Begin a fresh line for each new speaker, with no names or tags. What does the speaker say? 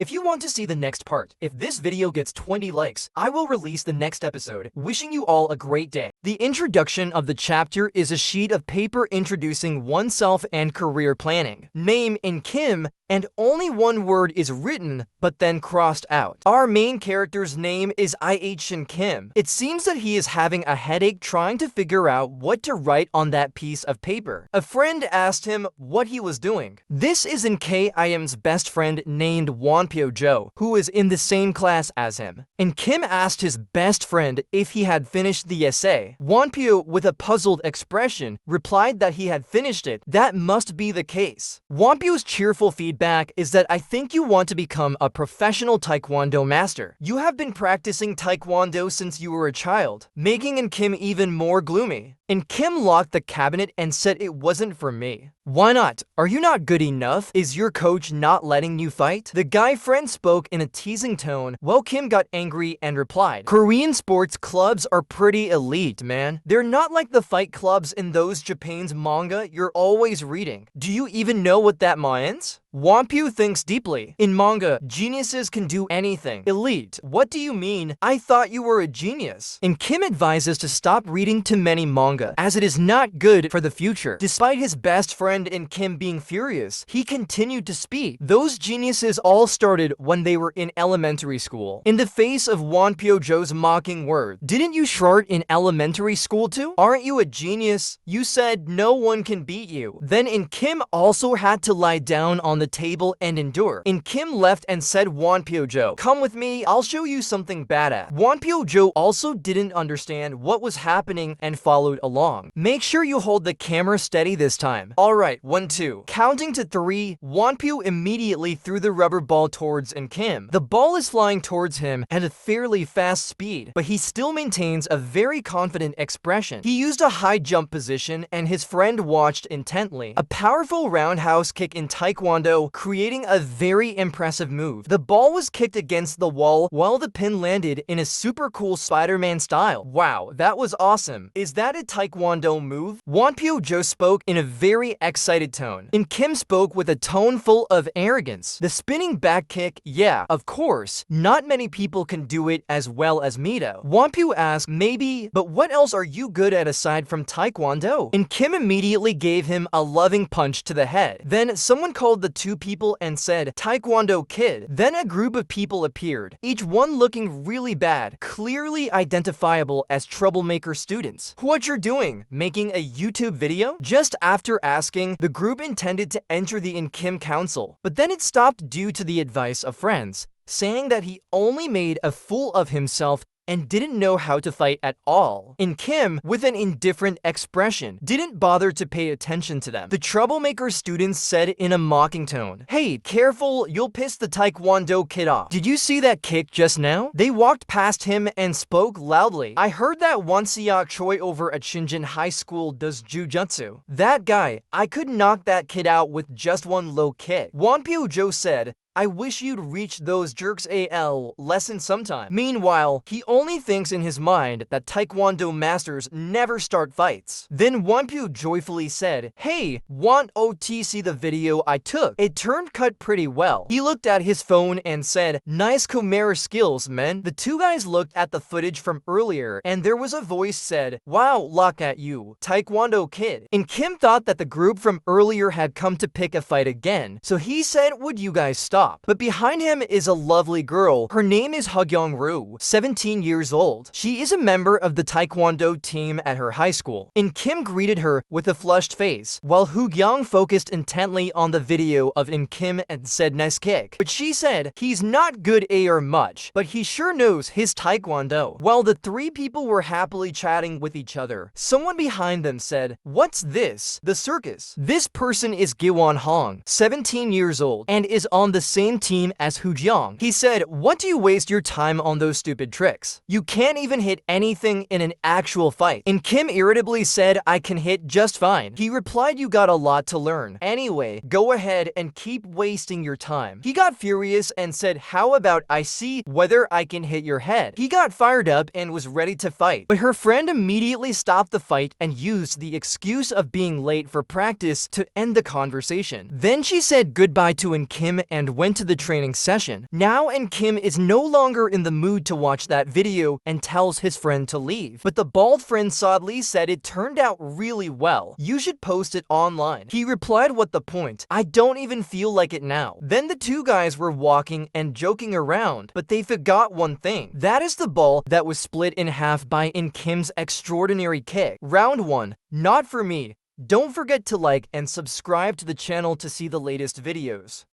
If you want to see the next part, if this video gets 20 likes, I will release the next episode. Wishing you all a great day. The introduction of the chapter is a sheet of paper introducing oneself and career planning. Name Ihn Kim, and only one word is written, but then crossed out. Our main character's name is Ihn Kim. It seems that he is having a headache trying to figure out what to write on that piece of paper. A friend asked him what he was doing. This is Ihn Kim's best friend named Wonpyo Jo, who is in the same class as him. And Kim asked his best friend if he had finished the essay. Wonpyo, with a puzzled expression, replied that he had finished it. That must be the case. Wonpyo's cheerful feedback is that I think you want to become a professional Taekwondo master. You have been practicing Taekwondo since you were a child, making Ihn Kim even more gloomy. And Kim locked the cabinet and said it wasn't for me. Why not? Are you not good enough? Is your coach not letting you fight? The guy friend spoke in a teasing tone, while Kim got angry and replied, Korean sports clubs are pretty elite, man. They're not like the fight clubs in those Japan's manga you're always reading. Do you even know what that means? Wonpyo thinks deeply. In manga, geniuses can do anything. Elite. What do you mean? I thought you were a genius. And Kim advises to stop reading too many manga, as it is not good for the future. Despite his best friend Ihn Kim being furious, he continued to speak. Those geniuses all started when they were in elementary school. In the face of Wonpyo Jo's mocking word, didn't you start in elementary school too? Aren't you a genius? You said no one can beat you. Then Ihn Kim also had to lie down on the table and endure. Ihn Kim left and said, Wonpyo Jo, come with me, I'll show you something badass. Wonpyo Jo also didn't understand what was happening and followed along. Make sure you hold the camera steady this time. Alright, 1, 2. Counting to 3, Wonpyo immediately threw the rubber ball towards Ihn Kim. The ball is flying towards him at a fairly fast speed, but he still maintains a very confident expression. He used a high jump position and his friend watched intently. A powerful roundhouse kick in Taekwondo, creating a very impressive move. The ball was kicked against the wall while the pin landed in a super cool Spider-Man style. Wow, that was awesome. Is that a Taekwondo move? Wonpyo Jo spoke in a very excited tone. Ihn Kim spoke with a tone full of arrogance. The spinning back kick, yeah, of course. Not many people can do it as well as me though. Wonpyo asked, maybe, but what else are you good at aside from Taekwondo? And Kim immediately gave him a loving punch to the head. Then someone called the two people and said, Taekwondo kid. Then a group of people appeared, each one looking really bad, clearly identifiable as troublemaker students. What you're doing? Making a YouTube video? Just after asking, the group intended to enter the Ihn Kim council, but then it stopped due to the advice of friends, saying that he only made a fool of himself and didn't know how to fight at all. Ihn Kim, with an indifferent expression, didn't bother to pay attention to them. The troublemaker students said in a mocking tone, hey, careful, you'll piss the Taekwondo kid off. Did you see that kick just now? They walked past him and spoke loudly. I heard that Wonsiak Choi over at Shinjin High School does jujutsu. That guy, I could knock that kid out with just one low kick. Wonpyo Jo said, I wish you'd reach those jerks AL lesson sometime. Meanwhile, he only thinks in his mind that Taekwondo masters never start fights. Then Wonpyo joyfully said, hey, want OT see the video I took? It turned cut pretty well. He looked at his phone and said, nice camera skills, man. The two guys looked at the footage from earlier and there was a voice said, wow, look at you, Taekwondo kid. And Kim thought that the group from earlier had come to pick a fight again, so he said, would you guys stop? But behind him is a lovely girl. Her name is Hugyoung-ru, 17 years old. She is a member of the Taekwondo team at her high school. And Kim greeted her with a flushed face, while Hugyoung focused intently on the video of Ihn Kim and said nice kick. But she said, he's not good or much, but he sure knows his Taekwondo. While the three people were happily chatting with each other, someone behind them said, what's this? The circus. This person is Giwon Hong, 17 years old, and is on the same team as Hugyoung. He said, what do you waste your time on those stupid tricks? You can't even hit anything in an actual fight. And Kim irritably said, I can hit just fine. He replied, you got a lot to learn. Anyway, go ahead and keep wasting your time. He got furious and said, how about I see whether I can hit your head? He got fired up and was ready to fight, but her friend immediately stopped the fight and used the excuse of being late for practice to end the conversation. Then she said goodbye to Ihn Kim and went to the training session. Now Ihn Kim is no longer in the mood to watch that video and tells his friend to leave. But the bald friend sadly said it turned out really well. You should post it online. He replied, what the point? I don't even feel like it now. Then the two guys were walking and joking around, but they forgot one thing. That is the ball that was split in half by Ihn Kim's extraordinary kick. Round 1. Not for me. Don't forget to like and subscribe to the channel to see the latest videos.